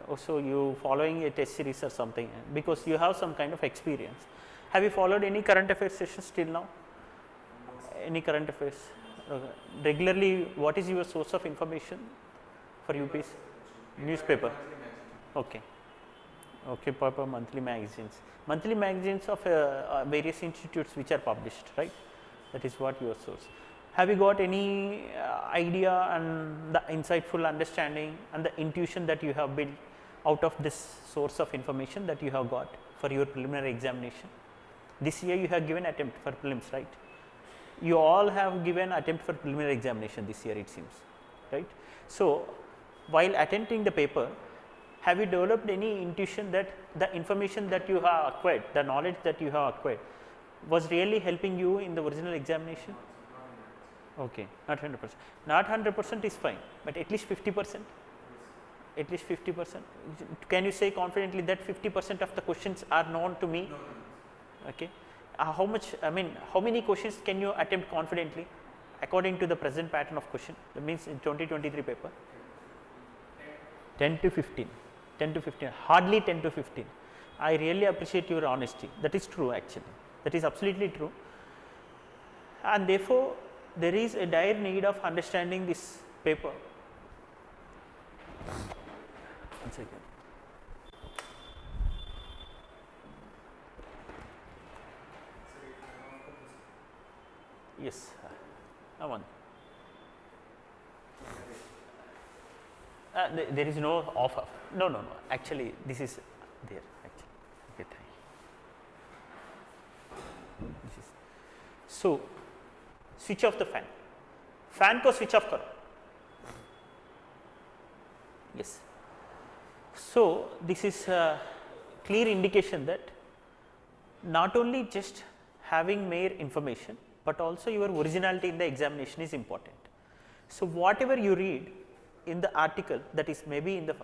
Oh, so you following a test series or something because you have some kind of experience. Have you followed any current affairs sessions till now? Any current affairs? Regularly, what is your source of information for UPSC? Newspaper. Okay. Okay, paper, monthly magazines. Monthly magazines of various institutes which are published, right? That is what your source. Have you got any idea and the insightful understanding and the intuition that you have built out of this source of information that you have got for your preliminary examination? This year you have given attempt for prelims, right? You all have given attempt for preliminary examination this year, it seems, right? So, while attempting the paper, have you developed any intuition that the information that you have acquired, the knowledge that you have acquired was really helping you in the original examination? Okay, not 100%. Not 100% is fine, but at least 50%. At least 50%. Can you say confidently that 50% of the questions are known to me? Okay. How much, I mean, how many questions can you attempt confidently according to the present pattern of question? That means in 2023 paper? 10 to 15. 10 to 15, hardly 10 to 15. I really appreciate your honesty. That is true actually. That is absolutely true. And therefore, there is a dire need of understanding this paper. One second. Yes, one. There is no offer. No, no, no. Actually, this is there. Actually, okay, thank you. This is. So, switch off the fan. Fan को switch off करो. Yes. So, this is a clear indication that not only just having mere information, but also your originality in the examination is important. So, whatever you read in the article, that is maybe in the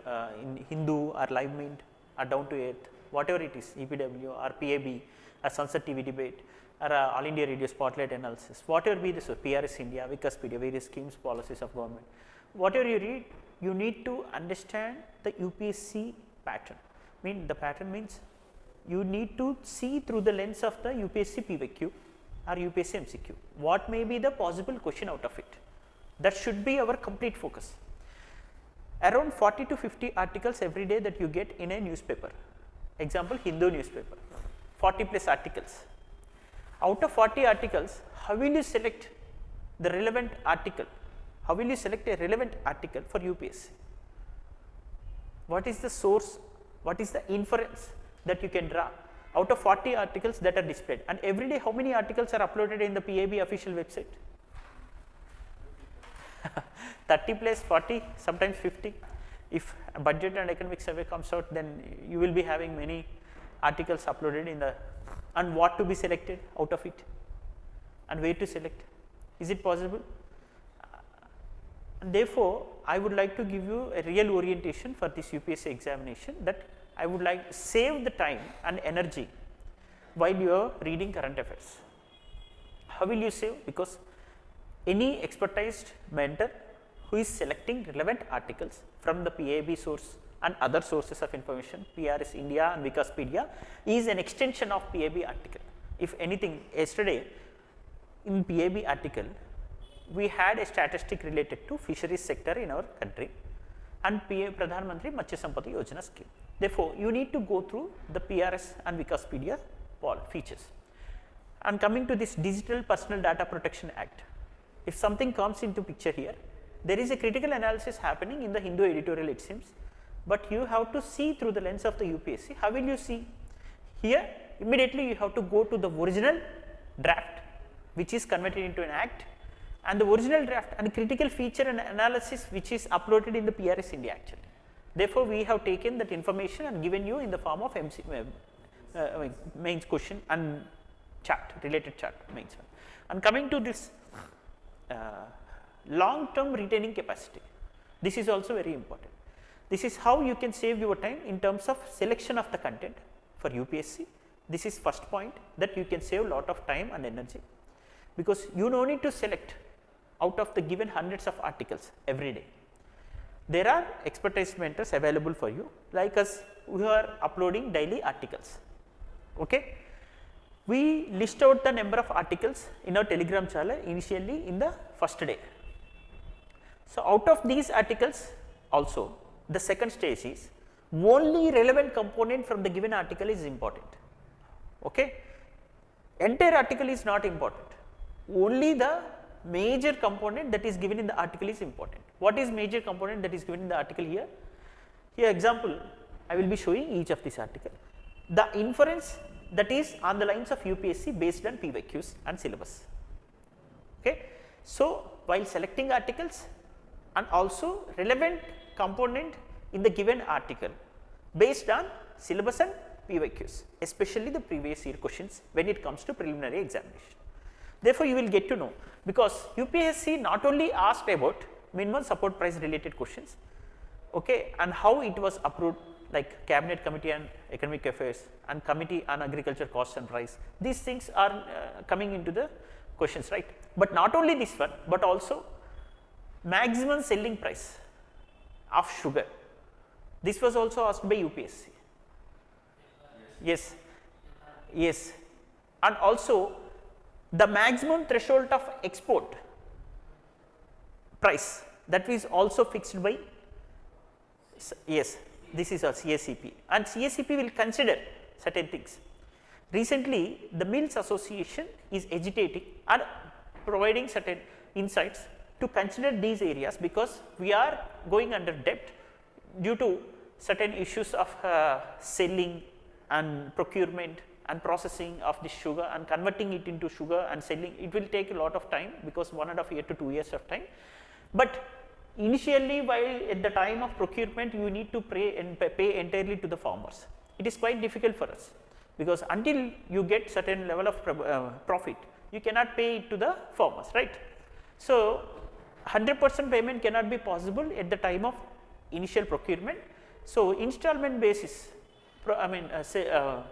in Hindu or Live Mint or Down to Earth, whatever it is, EPW or PAB or Sunset TV debate or All India Radio Spotlight analysis, whatever be this, PRS India, Wikispedia, various schemes, policies of government, whatever you read, you need to understand the UPSC pattern. The pattern means you need to see through the lens of the UPSC PVQ or UPSC MCQ. What may be the possible question out of it? That should be our complete focus. Around 40 to 50 articles every day that you get in a newspaper. Example, Hindu newspaper, 40 plus articles. Out of 40 articles, how will you select the relevant article? How will you select a relevant article for UPSC? What is the source? What is the inference that you can draw out of 40 articles that are displayed? And every day, how many articles are uploaded in the PAB official website? 30 plus 40, sometimes 50. If a budget and economic survey comes out, then you will be having many articles uploaded in the, and what to be selected out of it and where to select. Is it possible? And therefore, I would like to give you a real orientation for this UPSC examination, that I would like to save the time and energy while you are reading current affairs. How will you save? Because any expertised mentor who is selecting relevant articles from the PAB source and other sources of information, PRS India and Wikispedia, is an extension of PAB article. If anything, yesterday in PAB article, we had a statistic related to fisheries sector in our country and Pradhan Mantri Matsya Sampada Yojana scheme. Therefore, you need to go through the PRS and Wikispedia features. And coming to this Digital Personal Data Protection Act, if something comes into picture here, there is a critical analysis happening in the Hindu editorial, it seems, but you have to see through the lens of the UPSC. How will you see? Here, immediately you have to go to the original draft, which is converted into an act, and the original draft and critical feature and analysis which is uploaded in the PRS India actually. Therefore, we have taken that information and given you in the form of mains question and chart, related chart mains one. And coming to this long term retaining capacity, this is also very important. This is how you can save your time in terms of selection of the content for UPSC. This is first point, that you can save lot of time and energy, because you no need to select out of the given hundreds of articles every day. There are expertise mentors available for you, like us who are uploading daily articles. Okay. We list out the number of articles in our Telegram channel initially in the first day. So, out of these articles also the second stage is only relevant component from the given article is important. Okay. Entire article is not important, only the major component that is given in the article is important. What is major component that is given in the article here? Here example I will be showing each of this article. The inference that is on the lines of UPSC based on PYQs and syllabus. Okay. So, while selecting articles and also relevant component in the given article based on syllabus and PYQs, especially the previous year questions when it comes to preliminary examination. Therefore, you will get to know, because UPSC not only asked about minimum support price related questions, okay, and how it was approved, like Cabinet Committee on Economic Affairs and Committee on Agriculture Cost and Price, these things are coming into the questions, right. But not only this one, but also maximum selling price of sugar. This was also asked by UPSC. Yes, yes, and also the maximum threshold of export price, that is also fixed by, yes, this is a CACP, and CACP will consider certain things. Recently, the Mills Association is agitating and providing certain insights to consider these areas, because we are going under debt due to certain issues of selling and procurement and processing of the sugar and converting it into sugar and selling. It will take a lot of time, because 1.5 years to 2 years of time. But initially, while at the time of procurement, you need to pay entirely to the farmers. It is quite difficult for us, because until you get certain level of profit, you cannot pay it to the farmers, right. So, 100% payment cannot be possible at the time of initial procurement. So, installment basis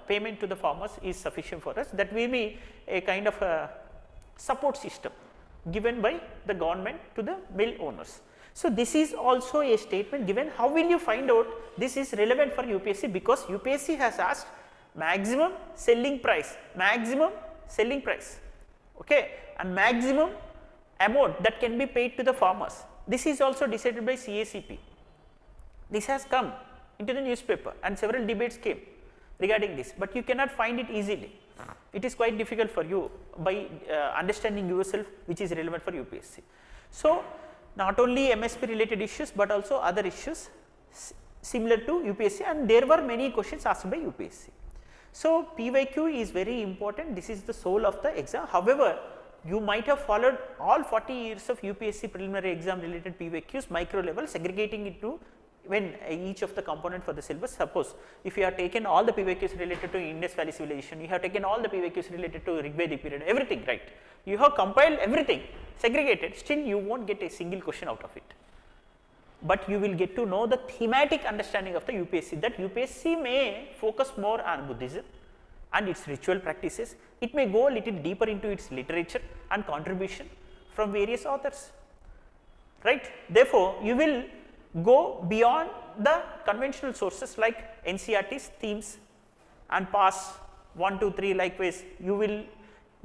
payment to the farmers is sufficient for us. That will be a kind of a support system given by the government to the mill owners. So, this is also a statement given. How will you find out this is relevant for UPSC? Because UPSC has asked maximum selling price, okay, and maximum amount that can be paid to the farmers. This is also decided by CACP. This has come into the newspaper and several debates came regarding this, but you cannot find it easily. It is quite difficult for you by understanding yourself which is relevant for UPSC. So, not only MSP related issues, but also other issues similar to UPSC, and there were many questions asked by UPSC. So, PYQ is very important. This is the soul of the exam. However, you might have followed all 40 years of UPSC preliminary exam related PYQs micro level, segregating it to when each of the component for the syllabus. Suppose if you have taken all the PYQs related to Indus Valley Civilization, you have taken all the PYQs related to Rig Vedic period, everything, right. You have compiled everything, segregated, still you won't get a single question out of it. But you will get to know the thematic understanding of the UPSC, that UPSC may focus more on Buddhism and its ritual practices. It may go a little deeper into its literature and contribution from various authors, right. Therefore, you will go beyond the conventional sources like NCERT's themes and past 1, 2, 3, likewise you will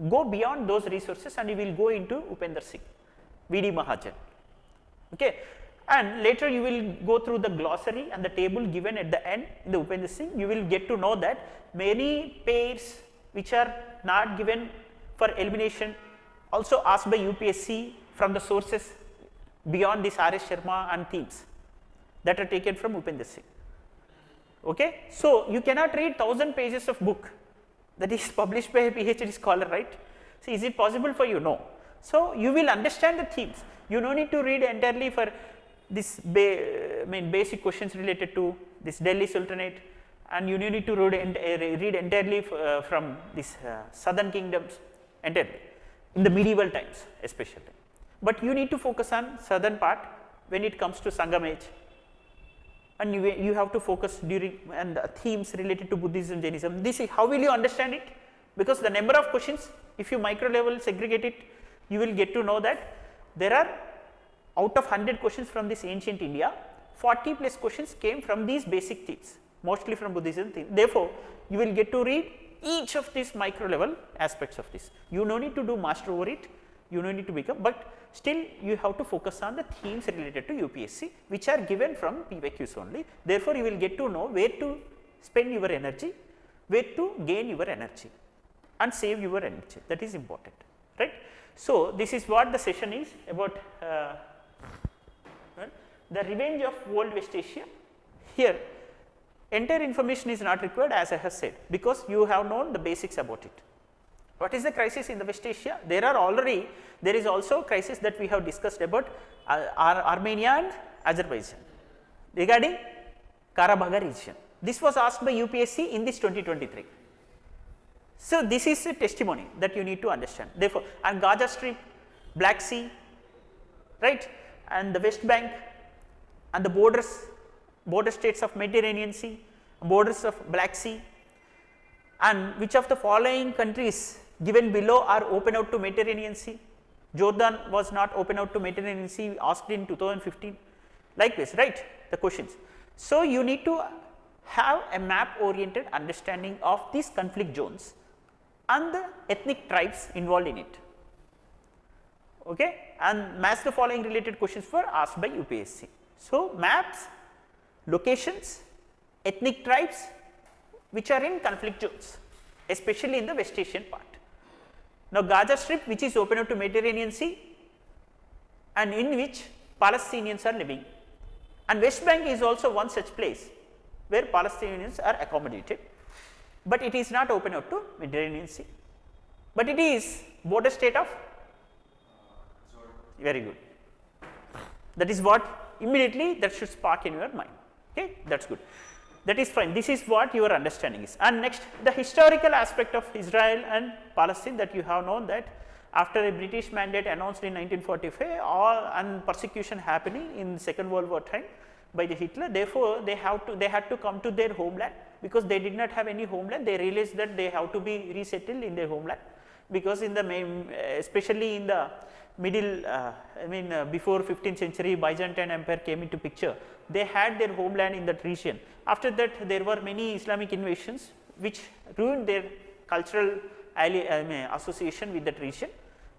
go beyond those resources and you will go into Upendra Singh, V.D. Mahajan, okay. And later you will go through the glossary and the table given at the end in the Upendra Singh. You will get to know that many pairs which are not given for elimination also asked by UPSC from the sources beyond this R.S. Sharma and themes that are taken from Upendra Singh. Okay. So, you cannot read 1000 pages of book that is published by a PhD scholar, right. So, is it possible for you? No. So, you will understand the themes. You no need to read entirely for this basic questions related to this Delhi Sultanate, and you need to read entirely from this southern kingdoms entirely in the medieval times especially. But you need to focus on southern part when it comes to Sangam age, and you have to focus during and the themes related to Buddhism, Jainism. This is how will you understand it, because the number of questions, if you micro level segregate it, you will get to know that there are out of 100 questions from this ancient India, 40 plus questions came from these basic things, mostly from Buddhism thing. Therefore, you will get to read each of these micro level aspects of this. You no need to do master over it, you no need to become, but still you have to focus on the themes related to UPSC, which are given from PYQs only. Therefore, you will get to know where to spend your energy, where to gain your energy and save your energy, that is important, right. So, this is what the session is about the revenge of old West Asia. Here entire information is not required, as I have said, because you have known the basics about it. What is the crisis in the West Asia? There is also crisis that we have discussed about Armenia and Azerbaijan regarding Karabakh region. This was asked by UPSC in this 2023. So, this is a testimony that you need to understand. Therefore, and Gaza Strip, Black Sea, right, and the West Bank and the border states of Mediterranean Sea, borders of Black Sea, and which of the following countries given below are open out to Mediterranean Sea. Jordan was not open out to Mediterranean Sea, asked in 2015, like this, right, the questions. So, you need to have a map oriented understanding of these conflict zones and the ethnic tribes involved in it, okay, and match the following related questions were asked by UPSC. So, maps, locations, ethnic tribes which are in conflict zones, especially in the West Asian part. Now, Gaza Strip, which is open out to Mediterranean Sea and in which Palestinians are living, and West Bank is also one such place where Palestinians are accommodated, but it is not open out to Mediterranean Sea, but it is border state of very good. That is what immediately that should spark in your mind, okay, that is good, that is fine. This is what your understanding is. And next, the historical aspect of Israel and Palestine, that you have known that after a British mandate announced in 1945, all and persecution happening in Second World War time by the Hitler. Therefore, they had to come to their homeland, because they did not have any homeland. They realized that they have to be resettled in their homeland, because in the main, especially in the middle, before 15th century Byzantine Empire came into picture, they had their homeland in that region. After that, there were many Islamic invasions which ruined their cultural association with that region,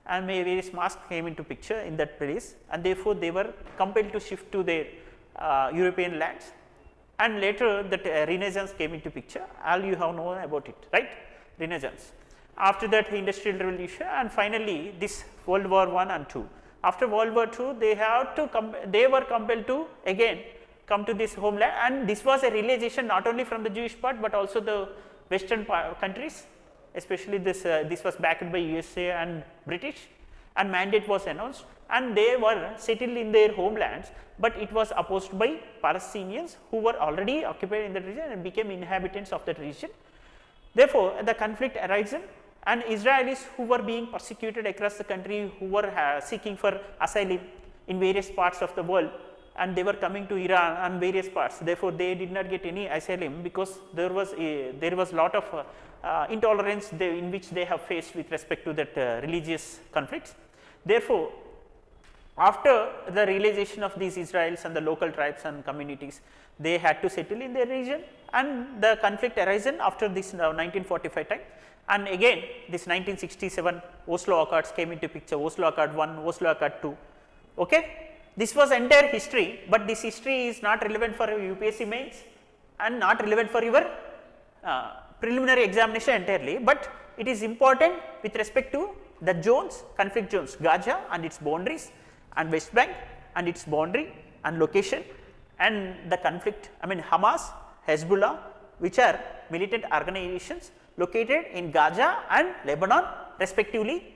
and various masks came into picture in that place, and therefore, they were compelled to shift to their European lands, and later that Renaissance came into picture. All you have known about it, right, Renaissance. After that, Industrial Revolution, and finally, this World War I and II. After World War II, they were compelled to again come to this homeland, and this was a realization not only from the Jewish part, but also the Western countries, especially this was backed by USA and British, and mandate was announced, and they were settled in their homelands, but it was opposed by Palestinians who were already occupied in that region and became inhabitants of that region. Therefore, the conflict arisen, and Israelis who were being persecuted across the country, who were seeking for asylum in various parts of the world, and they were coming to Iran and various parts. Therefore, they did not get any asylum, because there was lot of intolerance in which they have faced with respect to that religious conflicts. Therefore, after the realization of these Israelis and the local tribes and communities, they had to settle in their region, and the conflict arisen after this 1945 time. And again, this 1967 Oslo Accords came into picture, Oslo Accord 1, Oslo Accord 2. Okay? This was entire history, but this history is not relevant for UPSC mains and not relevant for your preliminary examination entirely, but it is important with respect to the zones, conflict zones, Gaza and its boundaries, and West Bank and its boundary and location, and the conflict, Hamas, Hezbollah, which are militant organizations located in Gaza and Lebanon respectively.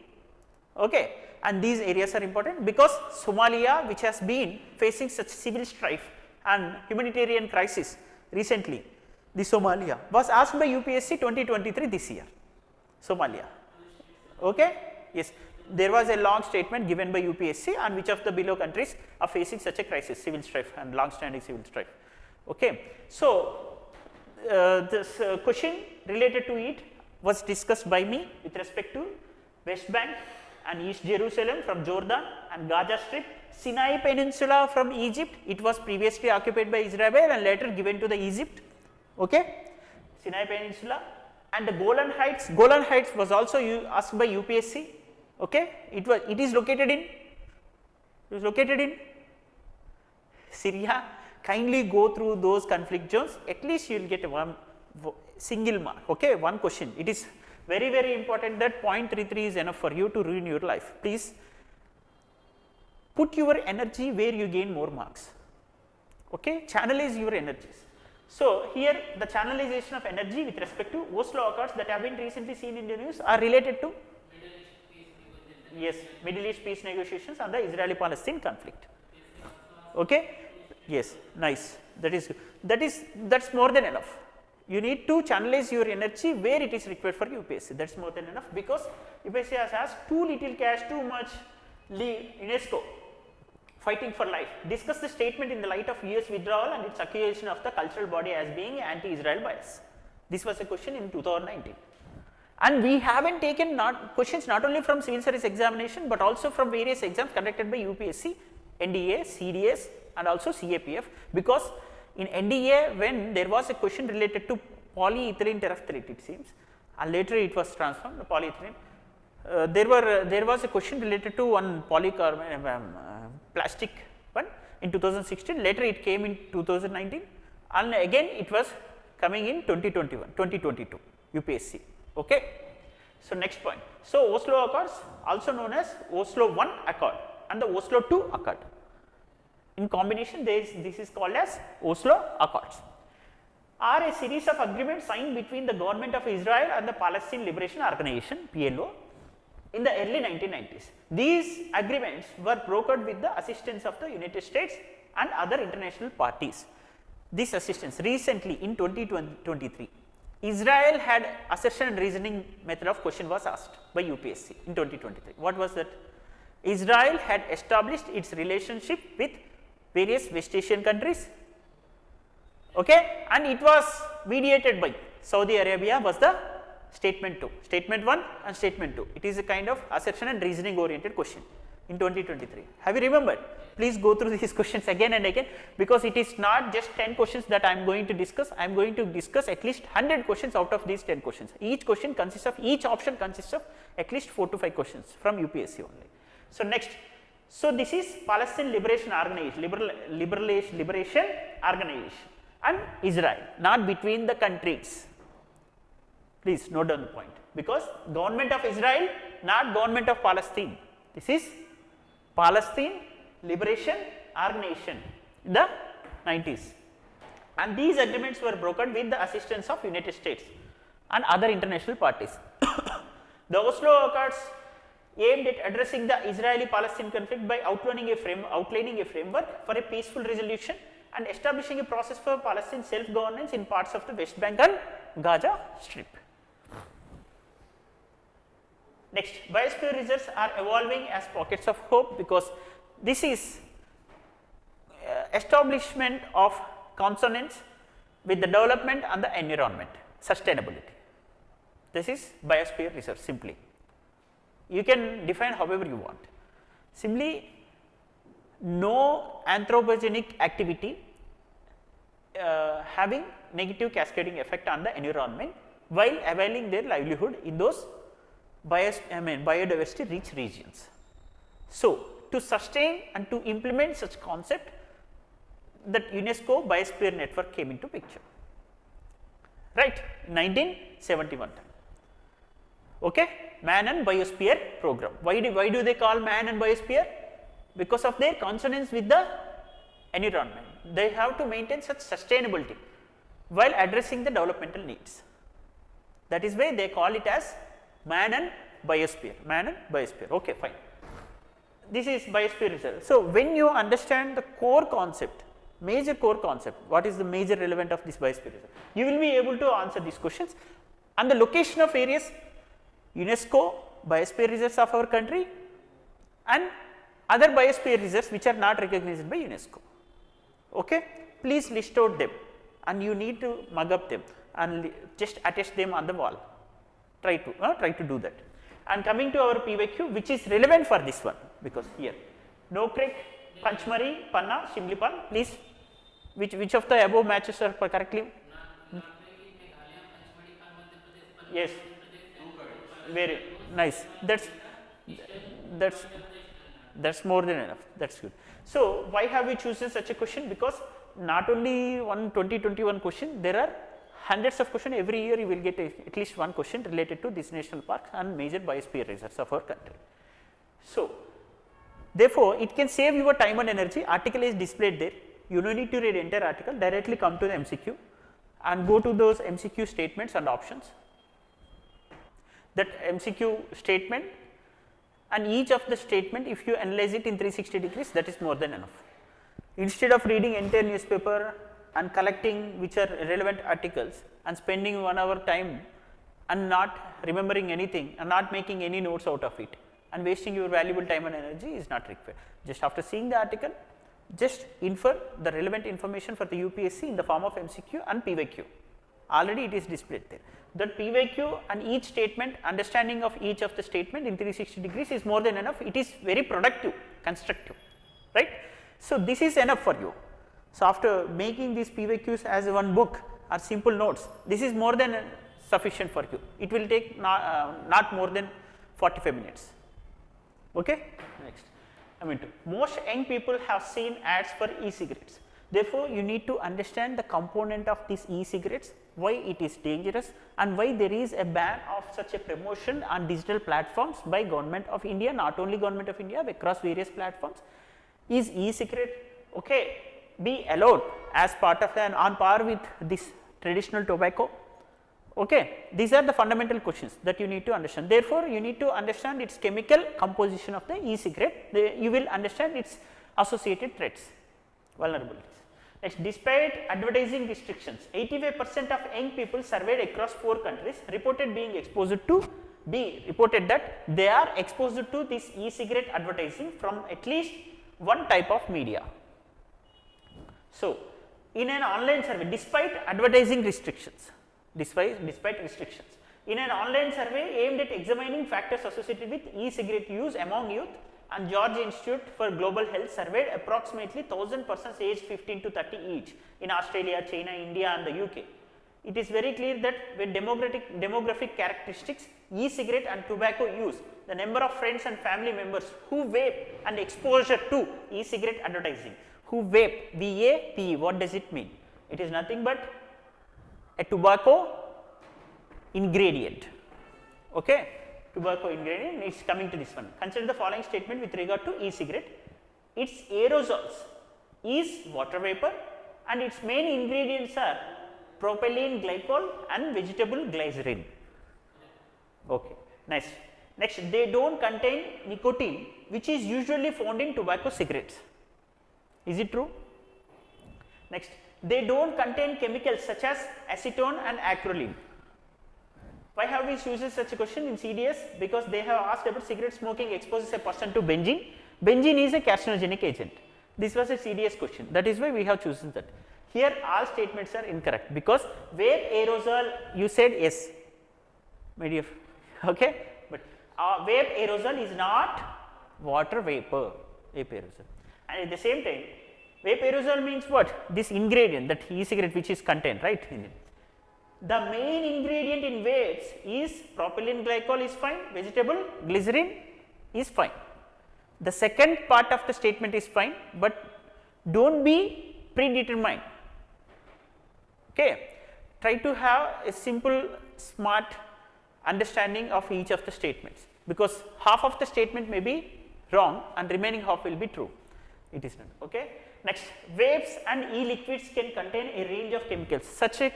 Okay. And these areas are important, because Somalia, which has been facing such civil strife and humanitarian crisis recently, the Somalia was asked by UPSC 2023 this year, Somalia. Okay? Yes, there was a long statement given by UPSC on which of the below countries are facing such a crisis, civil strife and long standing civil strife. Okay. So, this question related to it was discussed by me with respect to West Bank and East Jerusalem from Jordan and Gaza Strip. Sinai Peninsula from Egypt, it was previously occupied by Israel and later given to the Egypt. Okay. Sinai Peninsula and the Golan Heights. Golan Heights was also asked by UPSC. Okay. It is located in Syria. Kindly go through those conflict zones. At least you will get one single mark. Okay, one question. It is very, very important that 0.33 is enough for you to ruin your life. Please put your energy where you gain more marks. Okay, channelize your energies. So here the channelization of energy with respect to Oslo Accords that have been recently seen in the news are related to Middle East peace negotiations and the Israeli-Palestine conflict. Okay, yes, nice. That's more than enough. You need to channelize your energy where it is required for UPSC. That's more than enough, because UPSC has asked too little cash, too much leave. UNESCO fighting for life. Discuss the statement in the light of US withdrawal and its accusation of the cultural body as being anti-Israel bias. This was a question in 2019. And we haven't taken questions not only from civil service examination but also from various exams conducted by UPSC, NDA, CDS and also CAPF, because in NDA when there was a question related to polyethylene terephthalate, it seems, and later it was transformed to polyethylene. There was a question related to one polycarbonate plastic one in 2016, later it came in 2019 and again it was coming in 2022 UPSC. Okay. So next point. So Oslo Accords, also known as Oslo I Accord and the Oslo II Accord. In combination, this is called as Oslo Accords, are a series of agreements signed between the government of Israel and the Palestine Liberation Organization (PLO) in the early 1990s. These agreements were brokered with the assistance of the United States and other international parties. This assistance recently in 2023, Israel had assertion and reasoning method of question was asked by UPSC in 2023. What was that? Israel had established its relationship with various West Asian countries, okay, and it was mediated by Saudi Arabia was the statement 2, statement 1 and statement 2. It is a kind of assertion and reasoning oriented question in 2023. Have you remembered? Please go through these questions again and again, because it is not just 10 questions that I am going to discuss. I am going to discuss at least 100 questions out of these 10 questions. Each option consists of at least 4 to 5 questions from UPSC only. So next, so this is Palestine Liberation Organization, Liberation Organization and Israel, not between the countries. Please note down the point, because government of Israel, not government of Palestine. This is Palestine Liberation Organization in the 90s, and these agreements were brokered with the assistance of United States and other international parties. The Oslo Accords aimed at addressing the Israeli-Palestine conflict by outlining a framework for a peaceful resolution and establishing a process for Palestine self-governance in parts of the West Bank and Gaza Strip. Next, biosphere reserves are evolving as pockets of hope, because this is establishment of consonance with the development and the environment, sustainability. This is biosphere reserve simply. You can define however you want. Simply, no anthropogenic activity having negative cascading effect on the environment while availing their livelihood in those biodiversity rich regions. So, to sustain and to implement such concept, that UNESCO Biosphere Network came into picture, right, 1971 time. Okay, Man and Biosphere program. Why do they call Man and Biosphere? Because of their consonance with the environment. They have to maintain such sustainability while addressing the developmental needs. That is why they call it as Man and Biosphere. Man and Biosphere. Okay, fine. This is biosphere reserve. So, when you understand the core concept, major core concept, what is the major relevant of this biosphere reserve, you will be able to answer these questions. And the location of areas, UNESCO biosphere reserves of our country and other biosphere reserves which are not recognized by UNESCO. Okay? Please list out them, and you need to mug up them and just attach them on the wall. Try to do that. And coming to our PYQ, which is relevant for this one, because here No Creek, Panchmari, Panna, Shimlipan, please. Which of the above matches are correctly? Yes. Very nice. That's more than enough. That's good. So why have we chosen such a question? Because not only one 2021 question, there are hundreds of questions every year. You will get at least one question related to these national parks and major biosphere reserves of our country. So therefore, it can save your time and energy. Article is displayed there. You don't need to read entire article. Directly come to the MCQ and go to those MCQ statements and options. That MCQ statement and each of the statement, if you analyze it in 360 degrees, that is more than enough. Instead of reading entire newspaper and collecting which are relevant articles and spending 1 hour time and not remembering anything and not making any notes out of it and wasting your valuable time and energy is not required. Just after seeing the article, just infer the relevant information for the UPSC in the form of MCQ and PYQ. Already it is displayed there. That PYQ and each statement, understanding of each of the statement in 360 degrees is more than enough. It is very productive, constructive, right. So this is enough for you. So after making these PYQs as one book or simple notes, this is more than sufficient for you. It will take not more than 45 minutes. Okay. Next, most young people have seen ads for e-cigarettes. Therefore, you need to understand the component of these e-cigarettes, why it is dangerous and why there is a ban of such a promotion on digital platforms by Government of India, not only Government of India, across various platforms. Is e-cigarette be allowed as part of an on par with this traditional tobacco? Okay. These are the fundamental questions that you need to understand. Therefore, you need to understand its chemical composition of the e-cigarette. You will understand its associated threats, vulnerabilities. Next, despite advertising restrictions, 85% of young people surveyed across 4 countries reported that they are exposed to this e-cigarette advertising from at least one type of media. So, in an online survey, despite advertising restrictions, in an online survey aimed at examining factors associated with e-cigarette use among youth, and Georgia Institute for Global Health surveyed approximately 1000 persons aged 15 to 30 each in Australia, China, India and the UK. It is very clear that with demographic characteristics, e-cigarette and tobacco use, the number of friends and family members who vape and exposure to e-cigarette advertising, who vape, V-A-P-E, what does it mean? It is nothing but a tobacco ingredient. Okay. Tobacco ingredient is coming to this one. Consider the following statement with regard to e-cigarette. Its aerosols is water vapor and its main ingredients are propylene glycol and vegetable glycerin. Okay. Nice. Next, they don't contain nicotine, which is usually found in tobacco cigarettes. Is it true? Next, they don't contain chemicals such as acetone and acrolein. Why have we chosen such a question in CDS? Because they have asked about cigarette smoking exposes a person to benzene. Benzene is a carcinogenic agent. This was a CDS question. That is why we have chosen that. Here all statements are incorrect because vape aerosol you said yes, my dear. Okay, but vape aerosol is not water vapor, vape aerosol. And at the same time, vape aerosol means what? This ingredient, that e-cigarette which is contained, right? In it. The main ingredient in vapes is propylene glycol is fine, vegetable glycerin is fine. The second part of the statement is fine, but don't be predetermined. Okay. Try to have a simple, smart understanding of each of the statements, because half of the statement may be wrong and remaining half will be true. It is not. Okay. Next, vapes and e-liquids can contain a range of chemicals. Such a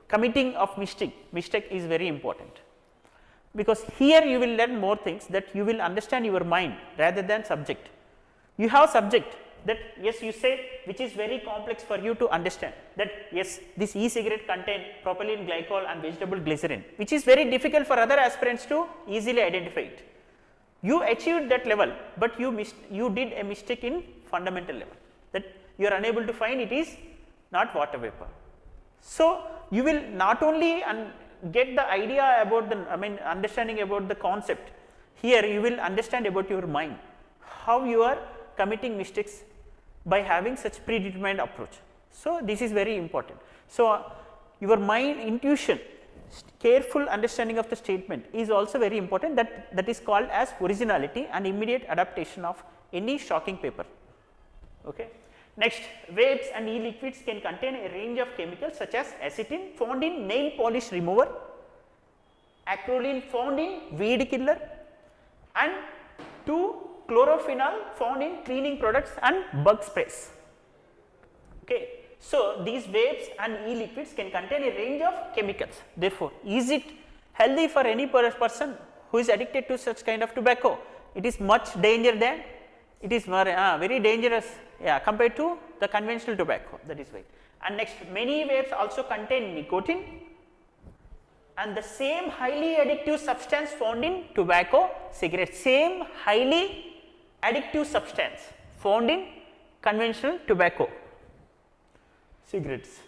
committing of mistake is very important, because here you will learn more things, that you will understand your mind rather than subject. You have subject that yes you say, which is very complex for you to understand, that yes this e-cigarette contain propylene glycol and vegetable glycerin, which is very difficult for other aspirants to easily identify it. You achieved that level, but you did a mistake in fundamental level, that you are unable to find it is not water vapor. So you will not only get the idea about the, understanding about the concept, Here you will understand about your mind, how you are committing mistakes by having such predetermined approach. So, this is very important. So, your mind intuition, careful understanding of the statement is also very important, that is called as originality and immediate adaptation of any shocking paper. Okay. Next, vapes and e-liquids can contain a range of chemicals such as acetylene found in nail polish remover, acrolein found in weed killer, and 2-chlorophenol found in cleaning products and bug sprays. Okay. So, these vapes and e-liquids can contain a range of chemicals. Therefore, is it healthy for any person who is addicted to such kind of tobacco? It is much danger than, it is very dangerous compared to the conventional tobacco, that is why. And next, many vapes also contain nicotine and the same highly addictive substance found in tobacco, cigarettes, same highly addictive substance found in conventional tobacco, cigarettes.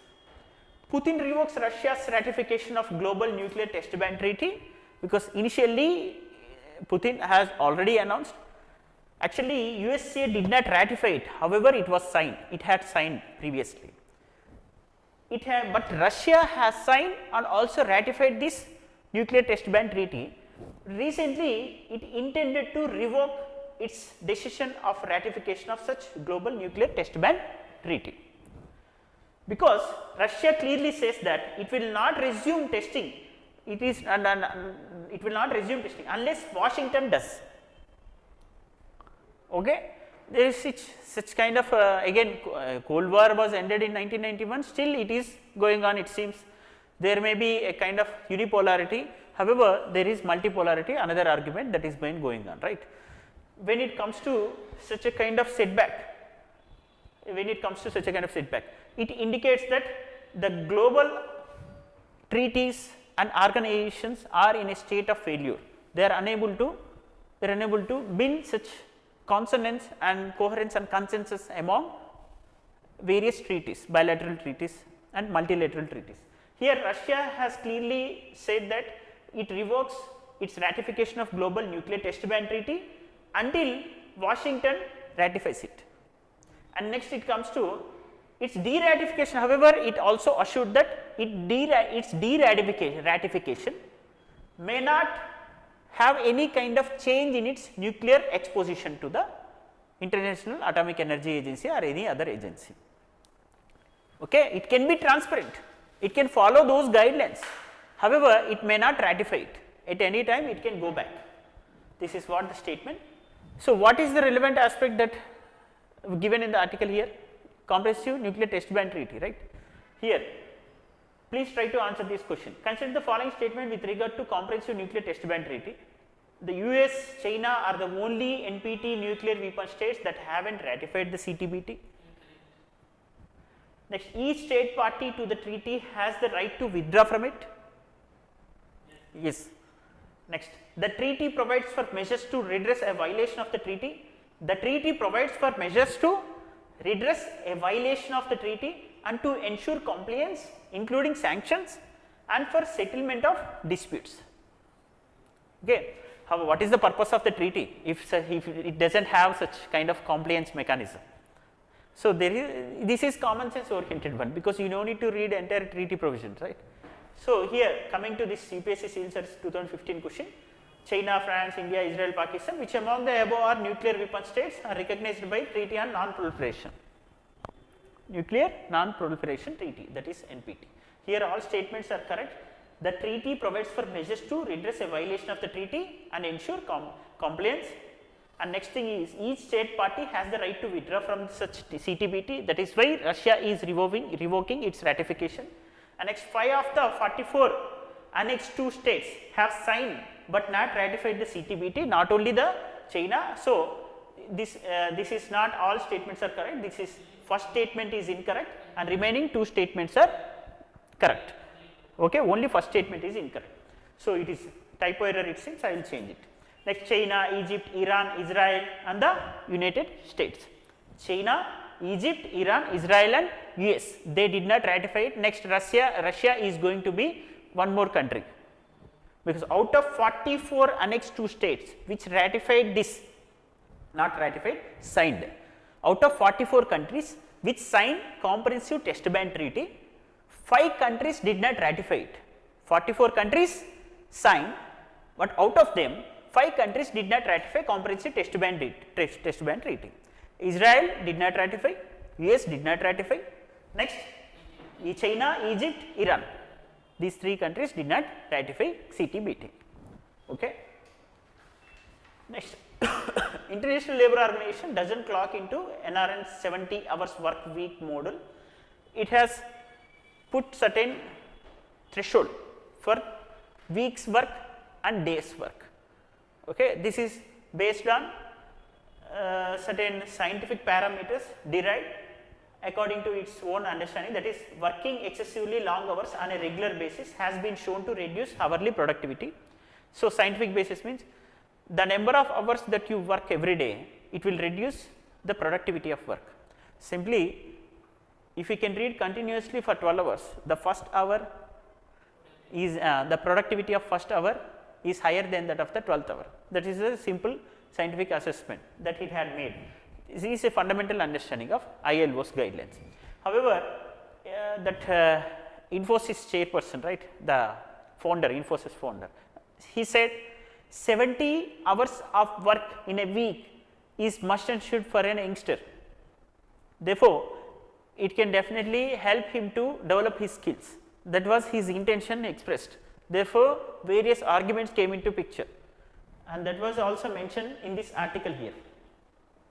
Putin revokes Russia's ratification of global nuclear test ban treaty, because initially Putin has already announced. Actually, USCA did not ratify it, however, it was signed, it had signed previously. But Russia has signed and also ratified this nuclear test ban treaty. Recently, it intended to revoke its decision of ratification of such global nuclear test ban treaty, because Russia clearly says that it will not resume testing, it will not resume testing unless Washington does. Okay. There is such kind of again Cold War was ended in 1991, still it is going on, it seems. There may be a kind of unipolarity, however, there is multipolarity, another argument that is going on, right. When it comes to such a kind of setback, it indicates that the global treaties and organizations are in a state of failure. They are unable to build such consonance and coherence and consensus among various treaties, bilateral treaties and multilateral treaties. Here Russia has clearly said that it revokes its ratification of global nuclear test ban treaty until Washington ratifies it. And next it comes to its de-ratification, however, it also assured that its de-ratification may not have any kind of change in its nuclear exposition to the International Atomic Energy Agency or any other agency. Okay. It can be transparent, it can follow those guidelines, however, it may not ratify it, at any time it can go back. This is what the statement. So, what is the relevant aspect that given in the article here? Comprehensive nuclear test ban treaty, right. Here please try to answer this question. Consider the following statement with regard to comprehensive nuclear test ban treaty. The US, China are the only NPT nuclear weapon states that haven't ratified the CTBT. Next, each state party to the treaty has the right to withdraw from it. Yes. Next, the treaty provides for measures to redress a violation of the treaty. The treaty provides for measures to redress a violation of the treaty and to ensure compliance, including sanctions and for settlement of disputes. Okay. However, what is the purpose of the treaty if it does not have such kind of compliance mechanism? So, this is common sense oriented one, because you no need to read entire treaty provisions, right. So, here coming to this UPSC Civil Service 2015 question, China, France, India, Israel, Pakistan, which among the above are nuclear weapon states are recognized by Treaty on Non-Proliferation, Nuclear Non-Proliferation Treaty, that is NPT. Here all statements are correct. The treaty provides for measures to redress a violation of the treaty and ensure compliance. And next thing is, each state party has the right to withdraw from such CTBT, that is why Russia is revoking its ratification. And next, 5 of the 44 Annex 2 states have signed but not ratified the CTBT, not only the China. So, this is not all statements are correct, this is first statement is incorrect and remaining 2 statements are correct. Okay, only first statement is incorrect. So, it is typo error it seems, I will change it. Next, China, Egypt, Iran, Israel and the United States. China, Egypt, Iran, Israel and US, they did not ratify it. Next, Russia is going to be one more country. because out of 44 annexed to states which ratified this, not ratified, signed, out of 44 countries which signed comprehensive test ban treaty, 5 countries did not ratify it. 44 countries signed, but out of them 5 countries did not ratify comprehensive test ban treaty. Israel did not ratify, US did not ratify, next China, Egypt, Iran. These 3 countries did not ratify CTBT. Okay. Next, International Labour Organization does not clock into NRN's 70 hours work week model. It has put certain threshold for weeks work and days work. Okay. This is based on certain scientific parameters derived according to its own understanding, that is working excessively long hours on a regular basis has been shown to reduce hourly productivity. So, scientific basis means the number of hours that you work every day, it will reduce the productivity of work. Simply, if you can read continuously for 12 hours, the first hour is the productivity of first hour is higher than that of the 12th hour. That is a simple scientific assessment that it had made. This is a fundamental understanding of ILO's guidelines. However, that Infosys chairperson, right, the founder, Infosys founder, he said 70 hours of work in a week is must and should for an youngster. Therefore, it can definitely help him to develop his skills. That was his intention expressed. Therefore, various arguments came into picture, and that was also mentioned in this article here.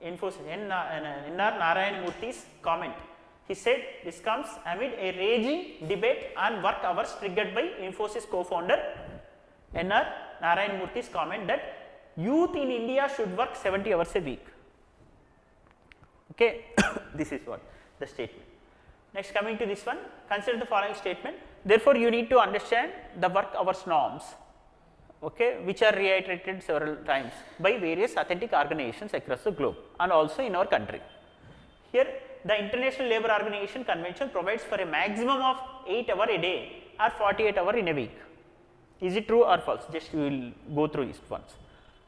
Infosys, N.R. Narayan Murthy's comment. He said this comes amid a raging debate on work hours triggered by Infosys co-founder N.R. Narayan Murthy's comment that youth in India should work 70 hours a week. Okay. This is what the statement. Next, coming to this one, consider the following statement. Therefore, you need to understand the work hours norms, okay, which are reiterated several times by various authentic organizations across the globe and also in our country. Here, the International Labour Organization Convention provides for a maximum of 8 hours a day or 48 hours in a week. Is it true or false? Just we will go through it once.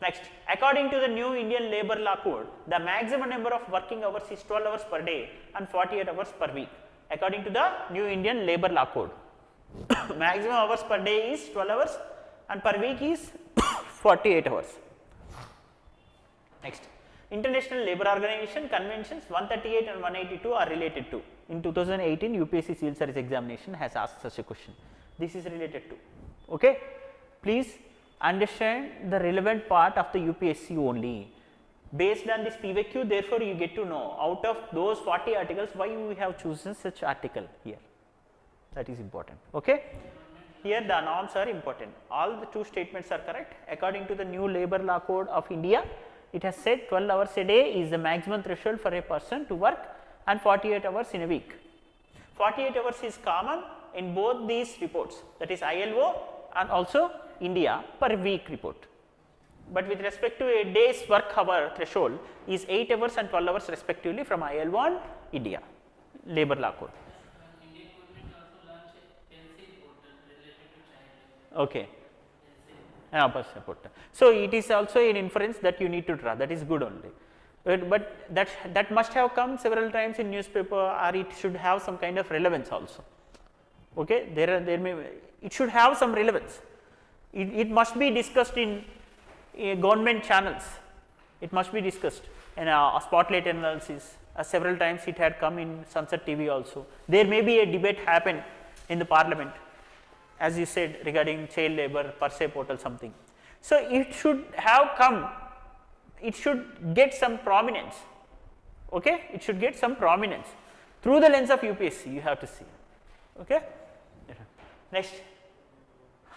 Next, according to the new Indian Labour Law Code, the maximum number of working hours is 12 hours per day and 48 hours per week. According to the new Indian Labour Law Code, maximum hours per day is 12 hours and per week is 48 hours. Next, International Labour Organization Conventions 138 and 182 are related to. In 2018, UPSC Civil Service Examination has asked such a question. This is related to. Okay. Please understand the relevant part of the UPSC only. Based on this PVQ, therefore, you get to know out of those 40 articles why we have chosen such article here. That is important. Okay. Here the norms are important. All the 2 statements are correct. According to the new Labour Law Code of India, it has said 12 hours a day is the maximum threshold for a person to work and 48 hours in a week. 48 hours is common in both these reports, that is ILO and also India per week report. But with respect to a day's work hour threshold is 8 hours and 12 hours respectively from ILO and India Labour Law Code. Okay. So, it is also an inference that you need to draw, that is good only. But that must have come several times in newspaper, or it should have some kind of relevance also. Okay. It should have some relevance. It must be discussed in government channels, it must be discussed in a spotlight analysis. Several times it had come in Sunset TV also. There may be a debate happen in the parliament, as you said, regarding child labour, per se portal something. So, it should have come, it should get some prominence, okay? It should get some prominence through the lens of UPSC, you have to see. Okay? Next,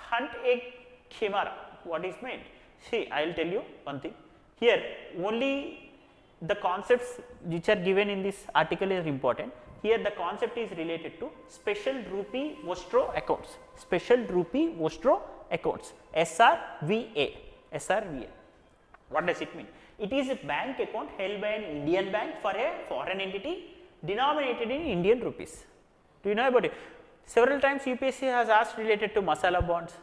hunt a chimera, what is meant? See, I will tell you one thing. Here, only the concepts which are given in this article is important. Here, the concept is related to special rupee vostro accounts. Special rupee vostro accounts, SRVA. SRVA. What does it mean? It is a bank account held by an Indian bank for a foreign entity denominated in Indian rupees. Do you know about it? Several times UPSC has asked related to masala bonds.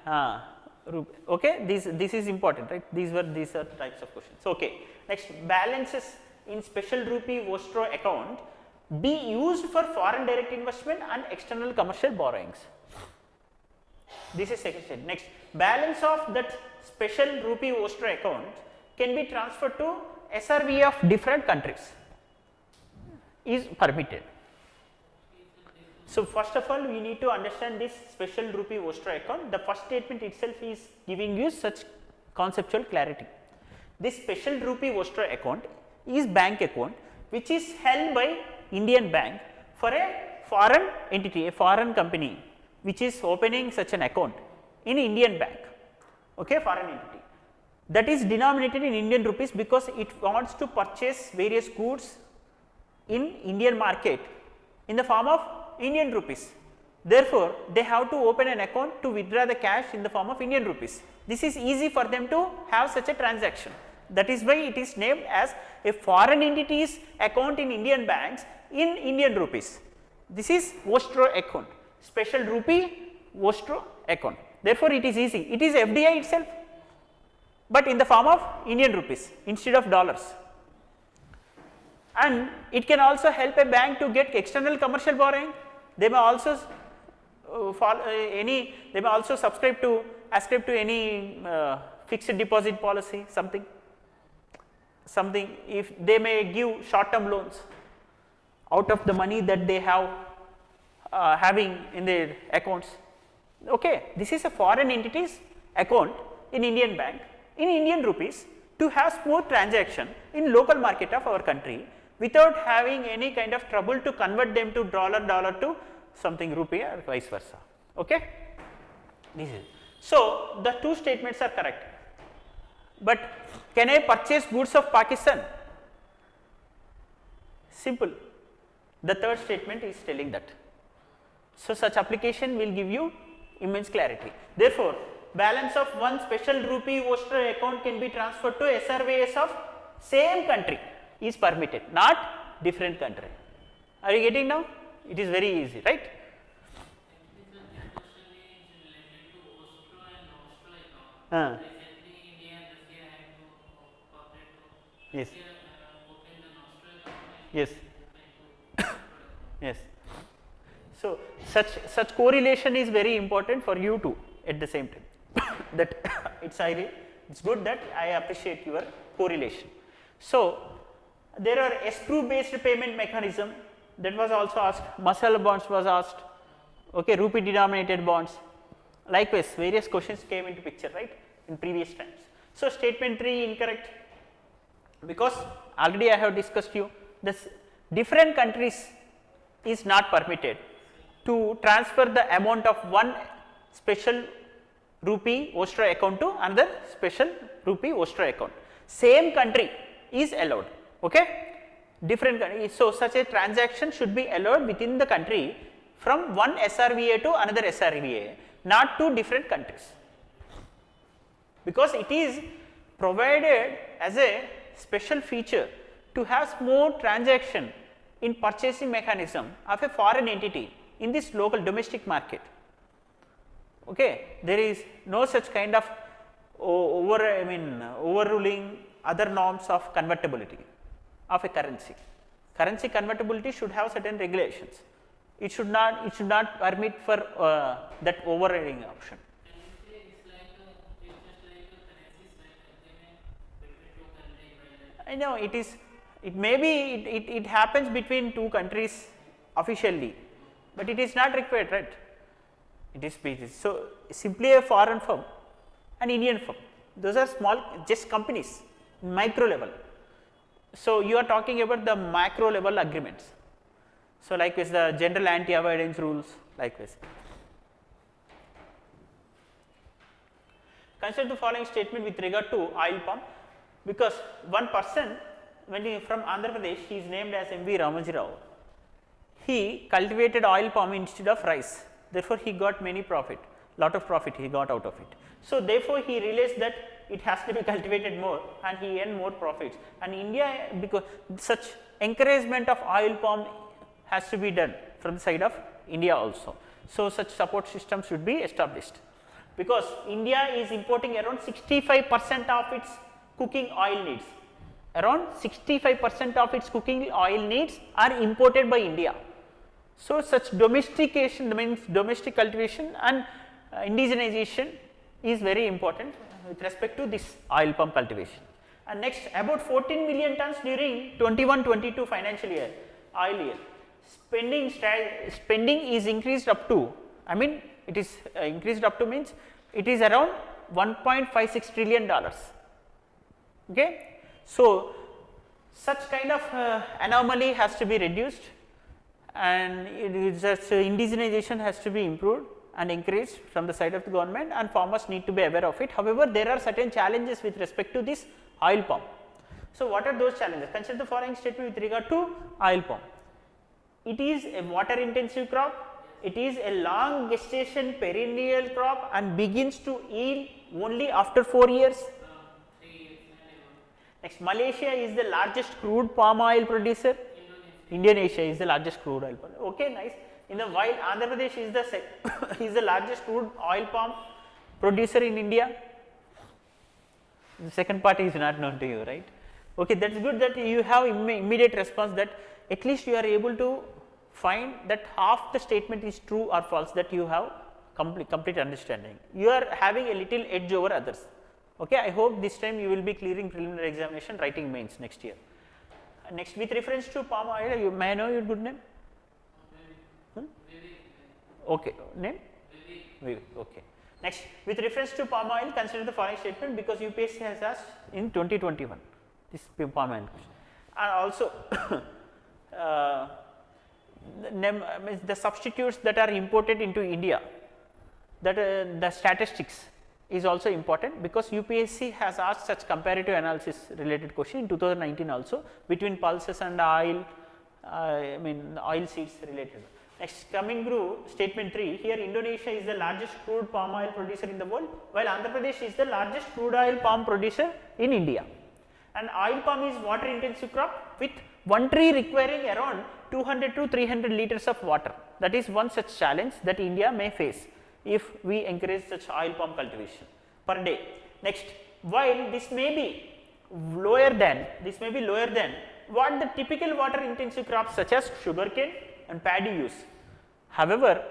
Okay, this is important, right? These are types of questions. Okay, next, balances in special rupee vostro account be used for foreign direct investment and external commercial borrowings. This is second stage. Next, balance of that special rupee vostro account can be transferred to SRVA of different countries is permitted. So, first of all, we need to understand this special rupee vostro account. The first statement itself is giving you such conceptual clarity. This special rupee vostro account is bank account which is held by Indian bank for a foreign entity, a foreign company which is opening such an account in Indian bank, okay, foreign entity, that is denominated in Indian rupees because it wants to purchase various goods in Indian market in the form of Indian rupees. Therefore, they have to open an account to withdraw the cash in the form of Indian rupees. This is easy for them to have such a transaction. That is why it is named as a foreign entity's account in Indian banks in Indian rupees. This is vostro account, special rupee vostro account. Therefore, it is easy. It is FDI itself, but in the form of Indian rupees instead of dollars. And it can also help a bank to get external commercial borrowing. They may also they may also ascribe to any fixed deposit policy, something if they may give short term loans out of the money that they have having in their accounts. Okay, this is a foreign entity's account in Indian bank in Indian rupees to have smooth transaction in local market of our country without having any kind of trouble to convert them to dollar to something rupee or vice versa. Okay, this is so the two statements are correct. But can I purchase goods of Pakistan? Simple. The third statement is telling that. So, such application will give you immense clarity. Therefore, balance of one special rupee vostro account can be transferred to SRVAs of same country is permitted, not different country. Are you getting now? It is very easy, right? Yes. Yes. Yes. So, such correlation is very important for you too at the same time that it's good that I appreciate your correlation. So, there are escrow based payment mechanism that was also asked, masala bonds was asked, okay, rupee denominated bonds, likewise various questions came into picture, right, in previous times. So, statement 3 incorrect because already I have discussed you this different countries is not permitted to transfer the amount of one special rupee vostro account to another special rupee vostro account. Same country is allowed, okay, different country. So, such a transaction should be allowed within the country from one SRVA to another SRVA, not two different countries, because it is provided as a special feature to have smooth transaction in purchasing mechanism of a foreign entity in this local domestic market. Okay, there is no such kind of overruling other norms of convertibility of a currency. Currency convertibility should have certain regulations. It should not permit for that overriding option. I know it is. It may be it happens between two countries officially, but it is not required, right? It is so simply a foreign firm, an Indian firm. Those are small, just companies, micro level. So you are talking about the macro level agreements. So likewise, the general anti-avoidance rules, likewise. Consider the following statement with regard to oil palm, because one person when he from Andhra Pradesh, he is named as M.V. Ramaji Rao. He cultivated oil palm instead of rice. Therefore, he got many profit, lot of profit he got out of it. So, therefore, he realized that it has to be cultivated more and he earned more profits. And India, because such encouragement of oil palm has to be done from the side of India also. So, such support system should be established. because India is importing around 65% of its cooking oil needs. Around 65% of its cooking oil needs are imported by India. So, such domestication means domestic cultivation and indigenization is very important with respect to this oil palm cultivation. And next, about 14 million tons during 21-22 financial year, oil year. Spending is increased up to, I mean it is increased up to means it is around $1.56 trillion. Okay. So, such kind of anomaly has to be reduced, and indigenization has to be improved and encouraged from the side of the government, and farmers need to be aware of it. However, there are certain challenges with respect to this oil palm. So, what are those challenges? Consider the following statement with regard to oil palm. It is a water intensive crop, it is a long gestation perennial crop and begins to yield only after 4 years. Next, Malaysia is the largest crude palm oil producer. Indonesia is the largest crude oil palm. Okay, nice. In the while Andhra Pradesh is the is the largest crude oil palm producer in India. The second part is not known to you, right? Okay, that is good that you have immediate response, that at least you are able to find that half the statement is true or false, that you have complete understanding. You are having a little edge over others. Okay, I hope this time you will be clearing preliminary examination, writing mains next year. Next, with reference to palm oil, may I know your good name? Okay, name? Okay. Next, with reference to palm oil, consider the following statement, because UPSC has asked in 2021 this palm oil question. And also the substitutes that are imported into India, that the statistics is also important, because UPSC has asked such comparative analysis related question in 2019 also between pulses and oil, oil seeds related. Next, coming through statement 3, here Indonesia is the largest crude palm oil producer in the world, while Andhra Pradesh is the largest crude oil palm producer in India. And oil palm is water intensive crop with one tree requiring around 200 to 300 liters of water. That is one such challenge that India may face if we encourage such oil palm cultivation per day. Next, while this may be lower than what the typical water intensive crops such as sugarcane and paddy use. However,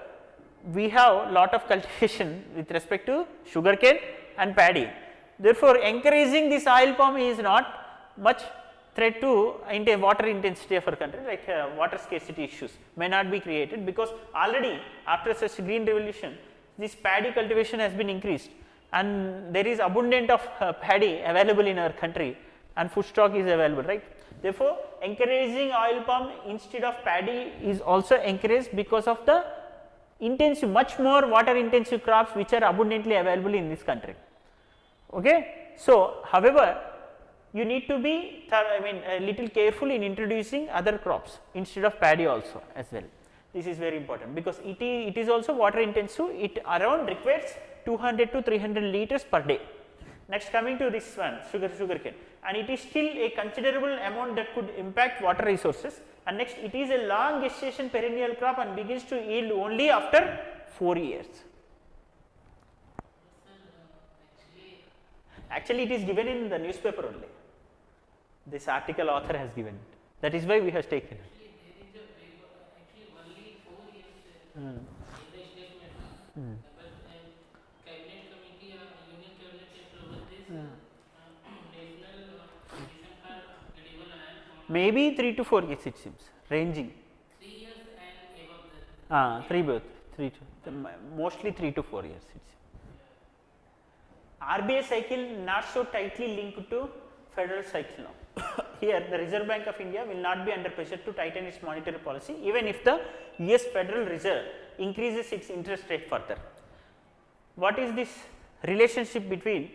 we have lot of cultivation with respect to sugarcane and paddy. Therefore, encouraging this oil palm is not much threat to water intensity of our country, like water scarcity issues may not be created, because already after such green revolution this paddy cultivation has been increased and there is abundant of paddy available in our country and food stock is available, right. Therefore, encouraging oil palm instead of paddy is also encouraged because of the intensive, much more water intensive crops which are abundantly available in this country. Okay. So, however, you need to be a little careful in introducing other crops instead of paddy also as well. This is very important, because it is also water intensive, it around requires 200 to 300 liters per day. Next, coming to this one, sugarcane, and it is still a considerable amount that could impact water resources. And next, it is a long gestation perennial crop and begins to yield only after 4 years. Actually, it is given in the newspaper only. This article author has given it. That is why we have taken it. Maybe 3 to 4 years it seems, ranging. 3 years and above that. Mostly 3 to 4 years it seems. RBI cycle not so tightly linked to federal cycle now. Here the Reserve Bank of India will not be under pressure to tighten its monetary policy even if the US Federal Reserve increases its interest rate further. What is this relationship between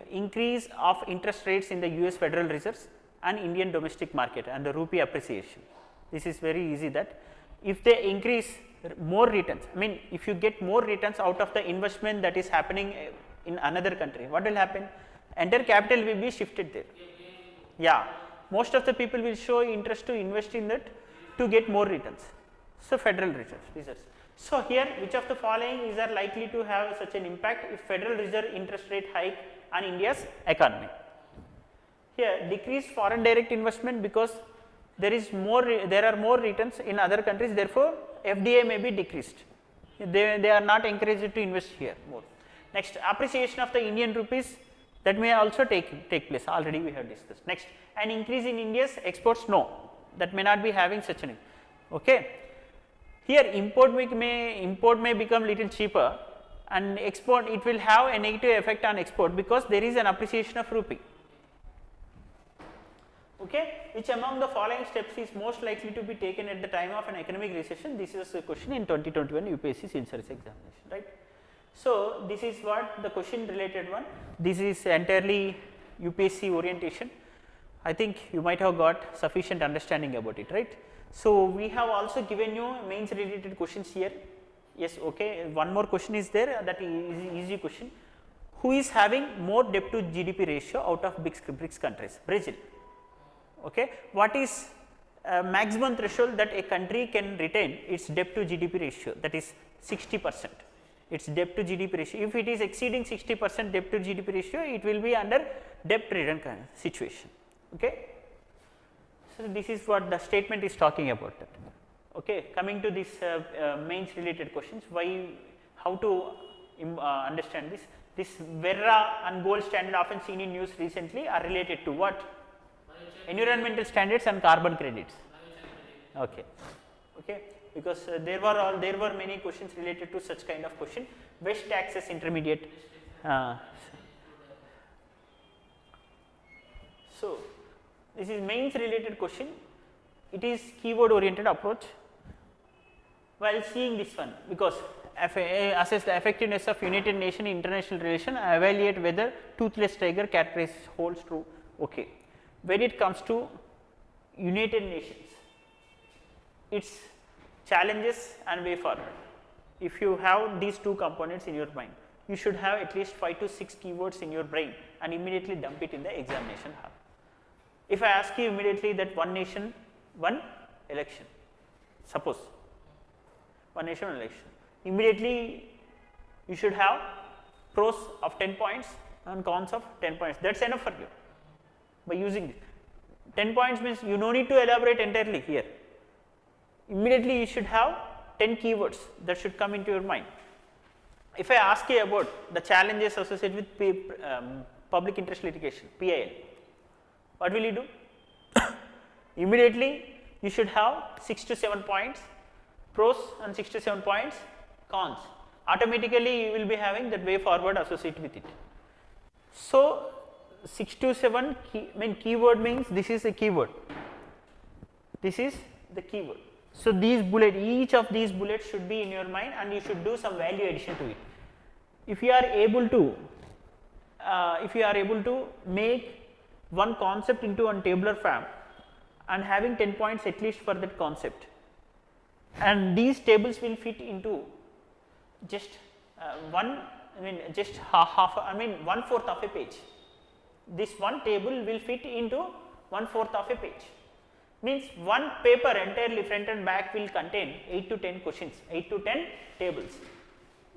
increase of interest rates in the US Federal Reserves and Indian domestic market and the rupee appreciation? This is very easy, that if they increase more returns, if you get more returns out of the investment that is happening in another country, what will happen? Entire capital will be shifted there. Yeah, most of the people will show interest to invest in that to get more returns. So, Federal Reserve. So, here which of the following is are likely to have such an impact if Federal Reserve interest rate hike on India's economy? Here decreased foreign direct investment because there are more returns in other countries, therefore, FDI may be decreased. They are not encouraged to invest here more. Next, appreciation of the Indian rupees, that may also take place, already we have discussed. Next, an increase in India's exports, no, that may not be having such an, okay. Here import may become little cheaper, and export, it will have a negative effect on export because there is an appreciation of rupee. Okay, which among the following steps is most likely to be taken at the time of an economic recession? This is a question in 2021 UPSC Century examination, right. So, this is what the question related one. This is entirely UPSC orientation. I think you might have got sufficient understanding about it, right. So, we have also given you mains related questions here. Yes, okay. One more question is there, that is easy question. Who is having more debt to GDP ratio out of BRICS countries? Brazil. Okay. What is maximum threshold that a country can retain its debt to GDP ratio? That is 60%. Its debt to GDP ratio. If it is exceeding 60% debt to GDP ratio, it will be under debt ridden situation. Okay. So, this is what the statement is talking about that. Okay. Coming to this mains related questions, how to understand this? This Verra and gold standard often seen in news recently are related to what? Environmental standards and carbon credits. Okay. Okay. Because there were many questions related to such kind of question. West Texas intermediate. So, this is mains related question. It is keyword oriented approach. While seeing this one, because assess the effectiveness of United Nations international relation, evaluate whether toothless tiger characterizes holds true. Okay. When it comes to United Nations, its challenges and way forward. If you have these two components in your mind, you should have at least 5 to 6 keywords in your brain and immediately dump it in the examination hall. If I ask you immediately that one nation, one election, suppose one nation, one election, immediately you should have pros of 10 points and cons of 10 points. That is enough for you by using this. 10 points means you no need to elaborate entirely here. Immediately you should have 10 keywords that should come into your mind. If I ask you about the challenges associated with public interest litigation, PIL, what will you do? Immediately you should have 6 to 7 points pros and 6 to 7 points cons. Automatically you will be having that way forward associated with it. So, 6 to 7 keyword means this is a keyword, this is the keyword. So, each of these bullets should be in your mind and you should do some value addition to it. If you are able to make one concept into one tabular form and having 10 points at least for that concept, and these tables will fit into just one fourth of a page. This one table will fit into 1/4 of a page. Means one paper entirely front and back will contain 8 to 10 questions, 8 to 10 tables.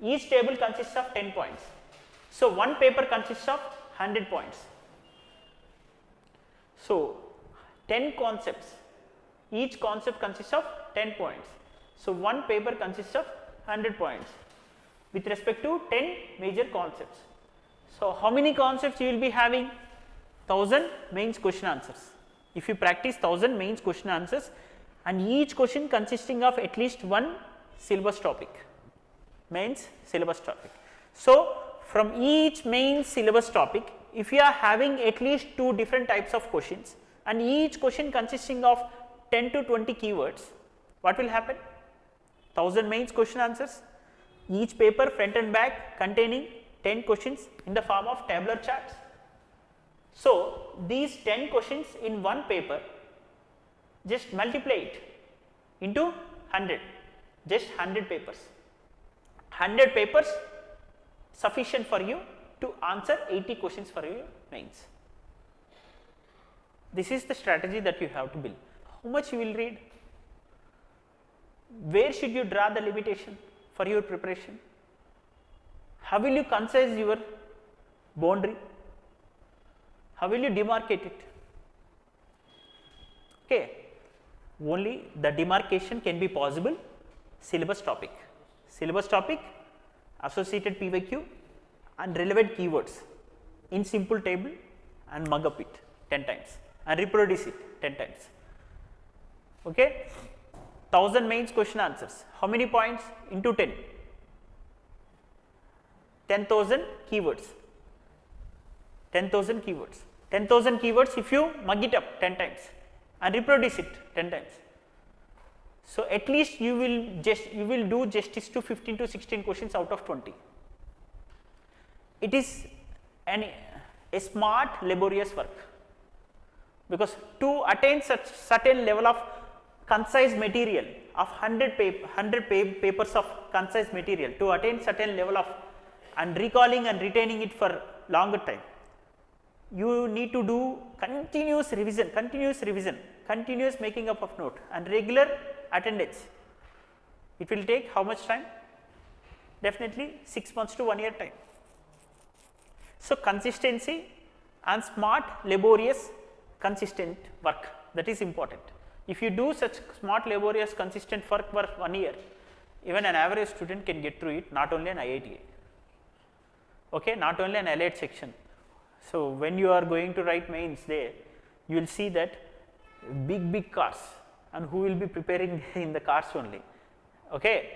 Each table consists of 10 points. So, one paper consists of 100 points. So, 10 concepts, each concept consists of 10 points. So, one paper consists of 100 points with respect to 10 major concepts. So, how many concepts you will be having? 1000 mains question answers. If you practice 1000 mains question answers and each question consisting of at least one syllabus topic, mains syllabus topic. So, from each main syllabus topic, if you are having at least 2 different types of questions and each question consisting of 10 to 20 keywords, what will happen? 1000 mains question answers, each paper front and back containing 10 questions in the form of tabular charts. So, these 10 questions in one paper, just multiply it into 100, just 100 papers. 100 papers sufficient for you to answer 80 questions for your mains. This is the strategy that you have to build. How much you will read? Where should you draw the limitation for your preparation? How will you concise your boundary? How will you demarcate it? Okay. Only the demarcation can be possible syllabus topic, associated PYQ and relevant keywords in simple table, and mug up it 10 times and reproduce it 10 times. Okay. 1000 mains question answers. How many points? Into 10. 10,000 keywords. 10,000 keywords. 10,000 keywords if you mug it up 10 times and reproduce it 10 times. So, at least you will do justice to 15 to 16 questions out of 20. It is a smart laborious work, because to attain such certain level of concise material of 100 papers of concise material, to attain certain level of and recalling and retaining it for longer time, you need to do continuous revision, continuous making up of note and regular attendance. It will take how much time? Definitely 6 months to 1 year time. So, consistency and smart, laborious, consistent work, that is important. If you do such smart, laborious, consistent work for 1 year, even an average student can get through it, not only an IITA, okay, not only an allied section. So, when you are going to write mains there, you will see that big cars, and who will be preparing in the cars only, okay,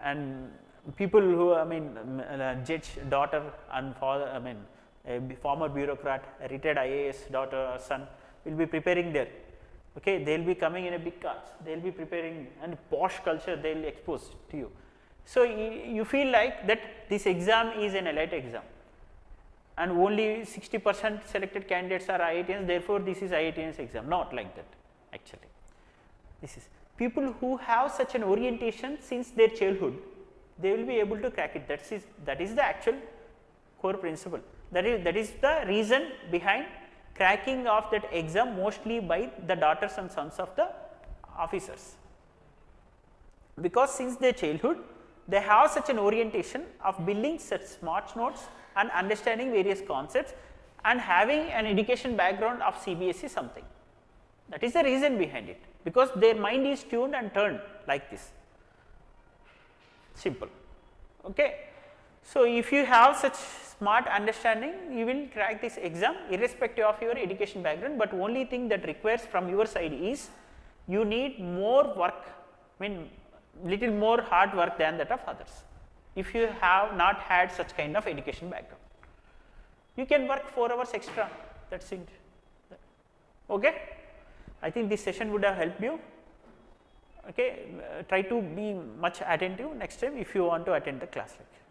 and people who, judge daughter and father, a former bureaucrat, a retired IAS daughter or son will be preparing there, okay, they will be coming in a big cars, they will be preparing, and posh culture they will expose to you. So, you feel like that this exam is an elite exam and only 60% selected candidates are IITians, therefore, this is IITians exam, not like that actually. This is people who have such an orientation since their childhood, they will be able to crack it. That is the actual core principle. That is the reason behind cracking of that exam mostly by the daughters and sons of the officers, because since their childhood they have such an orientation of building such smart notes and understanding various concepts and having an education background of CBSE something. That is the reason behind it, because their mind is tuned and turned like this, simple. Okay. So, if you have such smart understanding, you will crack this exam irrespective of your education background, but only thing that requires from your side is you need more work, little more hard work than that of others. If you have not had such kind of education background, you can work 4 hours extra, that is it. Okay. I think this session would have helped you. Okay. Try to be much attentive next time if you want to attend the class lecture.